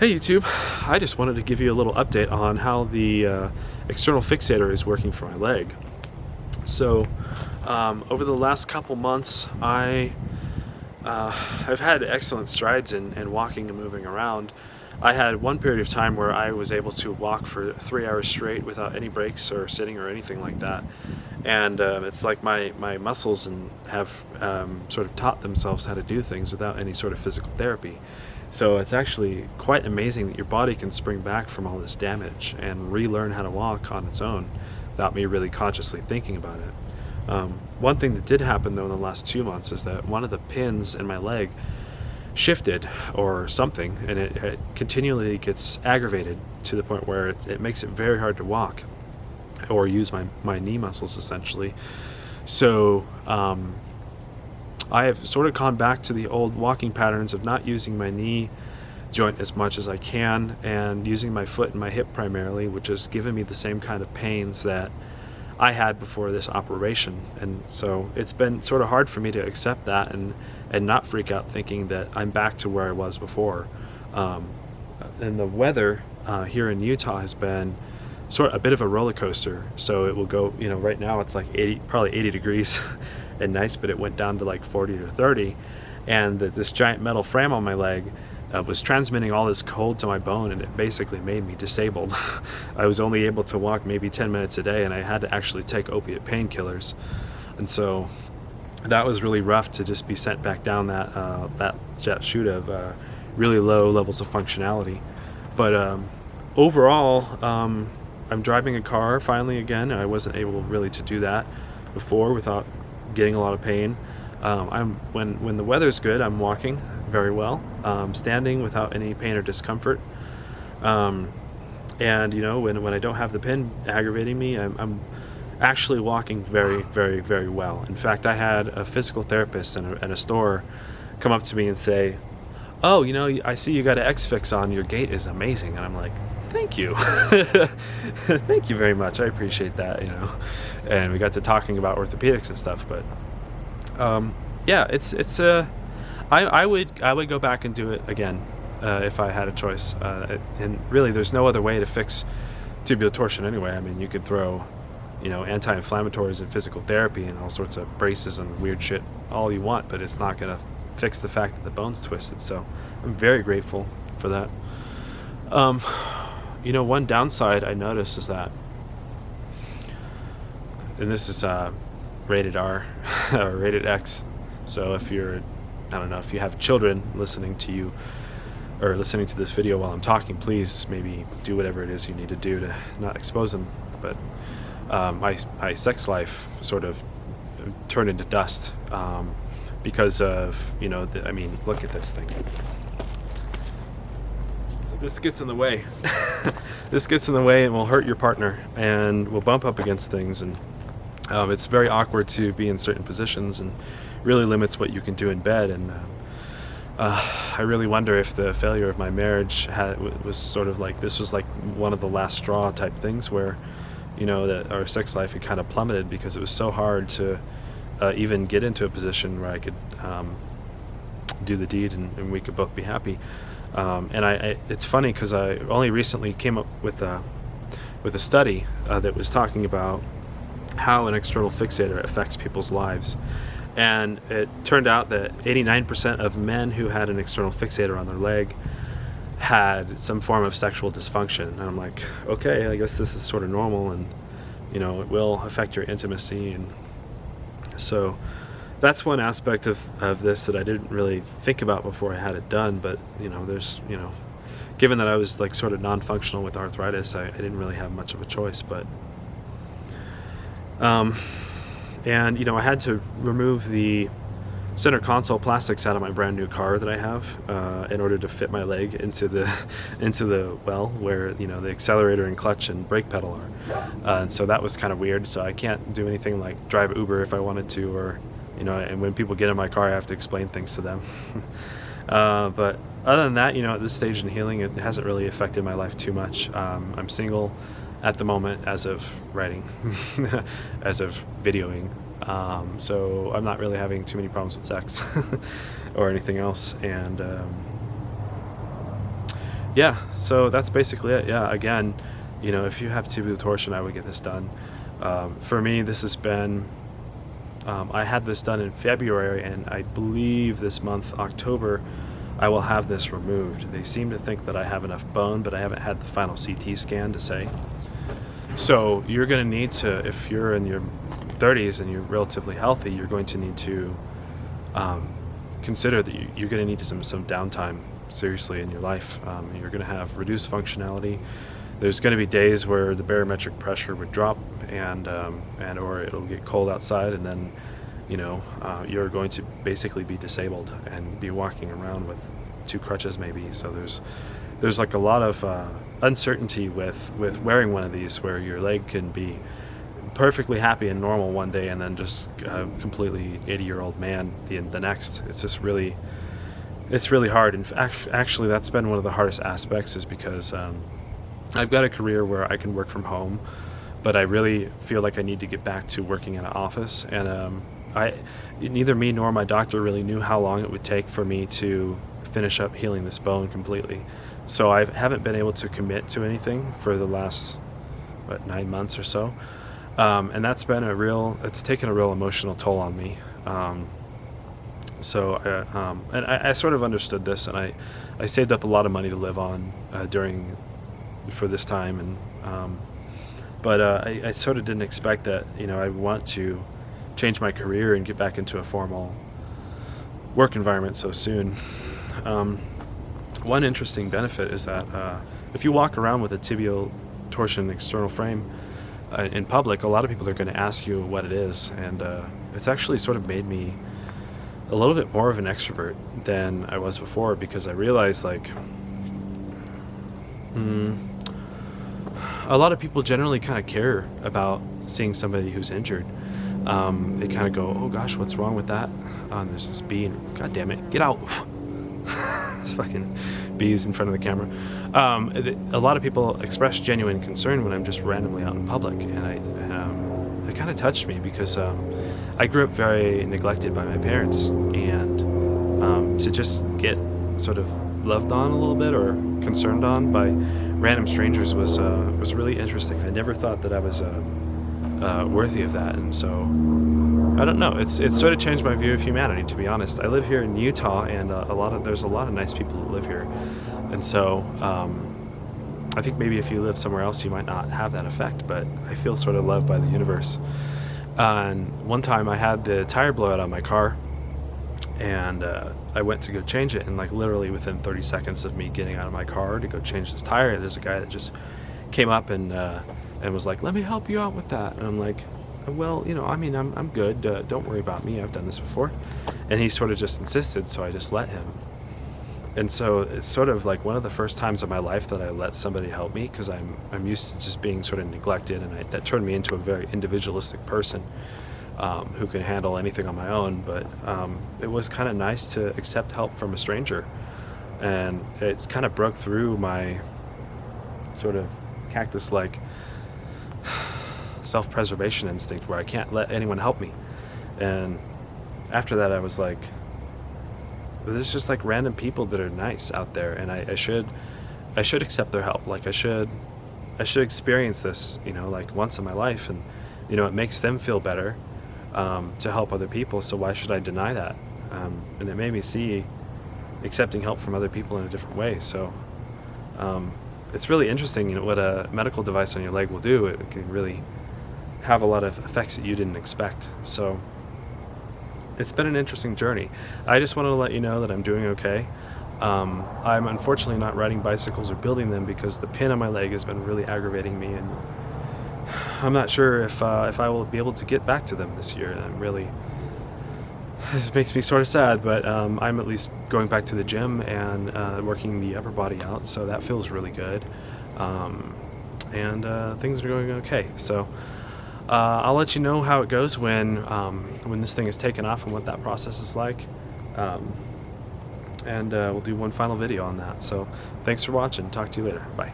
Hey YouTube, I just wanted to give you a little update on how the external fixator is working for my leg. So over the last couple months I've had excellent strides in walking and moving around. I had one period of time where I was able to walk for 3 hours straight without any breaks or sitting or anything like that. And it's like my muscles have sort of taught themselves how to do things without any sort of physical therapy. So it's actually quite amazing that your body can spring back from all this damage and relearn how to walk on its own without me really consciously thinking about it. One thing that did happen though in the last 2 months is that one of the pins in my leg shifted or something, and it continually gets aggravated to the point where it makes it very hard to walk or use my knee muscles essentially. So I have sort of gone back to the old walking patterns of not using my knee joint as much as I can and using my foot and my hip primarily, which has given me the same kind of pains that I had before this operation. And so it's been sort of hard for me to accept that and not freak out thinking that I'm back to where I was before. And the weather here in Utah has been sort of a bit of a roller coaster. So it will go, right now it's like probably 80 degrees and nice, but it went down to like 40 or 30. And this giant metal frame on my leg was transmitting all this cold to my bone, and it basically made me disabled. I was only able to walk maybe 10 minutes a day, and I had to actually take opiate painkillers. And so that was really rough to just be sent back down that chute of really low levels of functionality. But overall, I'm driving a car finally again. I wasn't able really to do that before without getting a lot of pain. When the weather's good, I'm walking very well, standing without any pain or discomfort. And when I don't have the pin aggravating me, I'm actually walking very, very, very well. In fact, I had a physical therapist in a store come up to me and say, "Oh, I see you got an X-Fix on. Your gait is amazing." And I'm like, "Thank you." Thank you very much. I appreciate that, And we got to talking about orthopedics and stuff, but yeah, I would go back and do it again if I had a choice. And really, there's no other way to fix tibial torsion anyway. I mean, you could throw, anti-inflammatories and physical therapy and all sorts of braces and weird shit all you want, but it's not gonna fix the fact that the bone's twisted. So I'm very grateful for that. One downside I noticed is that, and this is rated R or rated X, so if you have children listening to you or listening to this video while I'm talking, please maybe do whatever it is you need to do to not expose them. But my sex life sort of turned into dust because of look at this thing. This gets in the way. This gets in the way and will hurt your partner and will bump up against things, and it's very awkward to be in certain positions and really limits what you can do in bed. And I really wonder if the failure of my marriage was sort of like, this was like one of the last straw type things where that our sex life had kind of plummeted because it was so hard to even get into a position where I could do the deed and we could both be happy. And it's funny because I only recently came up with a study that was talking about how an external fixator affects people's lives. And it turned out that 89% of men who had an external fixator on their leg had some form of sexual dysfunction. And I'm like, okay, I guess this is sort of normal, and it will affect your intimacy. And so that's one aspect of this that I didn't really think about before I had it done. But there's given that I was like sort of non-functional with arthritis, I didn't really have much of a choice. But and I had to remove the center console plastics out of my brand new car that I have in order to fit my leg into the well where the accelerator and clutch and brake pedal are. And so that was kind of weird. So I can't do anything like drive Uber if I wanted to, or and when people get in my car, I have to explain things to them. But other than that, at this stage in healing, it hasn't really affected my life too much. I'm single at the moment as of writing, as of videoing. So I'm not really having too many problems with sex or anything else. And Yeah, so that's basically it. Yeah, again, if you have tubular torsion, I would get this done. For me, this has been, I had this done in February, and I believe this month, October, I will have this removed. They seem to think that I have enough bone, but I haven't had the final CT scan to say. So you're going to need to, if you're in your 30s and you're relatively healthy, you're going to need to consider that you're going to need some downtime seriously in your life. You're going to have reduced functionality. There's going to be days where the barometric pressure would drop, and or it'll get cold outside, and then you're going to basically be disabled and be walking around with two crutches maybe. So there's like a lot of uncertainty with wearing one of these, where your leg can be perfectly happy and normal one day and then just completely 80-year-old man the next. It's just really, it's really hard. And actually that's been one of the hardest aspects, is because I've got a career where I can work from home, but I really feel like I need to get back to working in an office. And neither me nor my doctor really knew how long it would take for me to finish up healing this bone completely. So I haven't been able to commit to anything for the last 9 months or so. And that's been it's taken a real emotional toll on me. And I sort of understood this, and I saved up a lot of money to live on for this time, but I sort of didn't expect that I want to change my career and get back into a formal work environment so soon. One interesting benefit is that if you walk around with a tibial torsion external frame in public, a lot of people are going to ask you what it is, and it's actually sort of made me a little bit more of an extrovert than I was before, because I realized a lot of people generally kind of care about seeing somebody who's injured. They kind of go, "Oh gosh, what's wrong with that?" There's this bee, and God damn it, get out! This fucking bees in front of the camera. A lot of people express genuine concern when I'm just randomly out in public, and it kind of touched me, because I grew up very neglected by my parents, and to just get sort of loved on a little bit, or concerned on by random strangers, was really interesting. I never thought that I was worthy of that, and so I don't know. It's sort of changed my view of humanity, to be honest. I live here in Utah, and there's a lot of nice people that live here, and so I think maybe if you live somewhere else, you might not have that effect. But I feel sort of loved by the universe. And one time I had the tire blow out on my car, and I went to go change it, and literally within 30 seconds of me getting out of my car to go change this tire, there's a guy that just came up and was like, "Let me help you out with that." And I'm like, "Well, I'm good. Don't worry about me. I've done this before." And he sort of just insisted, so I just let him. And so it's sort of like one of the first times in my life that I let somebody help me, because I'm used to just being sort of neglected, and that turned me into a very individualistic person who can handle anything on my own. But it was kind of nice to accept help from a stranger, and it kind of broke through my sort of cactus-like self-preservation instinct, where I can't let anyone help me. And after that, I was like, there's just random people that are nice out there, and I should accept their help. I should experience this, once in my life, and it makes them feel better to help other people. So why should I deny that? And it made me see accepting help from other people in a different way. So it's really interesting, what a medical device on your leg will do. It can really have a lot of effects that you didn't expect. So it's been an interesting journey. I just wanted to let you know that I'm doing okay. I'm unfortunately not riding bicycles or building them, because the pin on my leg has been really aggravating me, and I'm not sure if I will be able to get back to them this year. This makes me sort of sad, but I'm at least going back to the gym and working the upper body out, so that feels really good. And things are going okay. So I'll let you know how it goes when this thing is taken off, and what that process is like. And we'll do one final video on that. So thanks for watching. Talk to you later. Bye.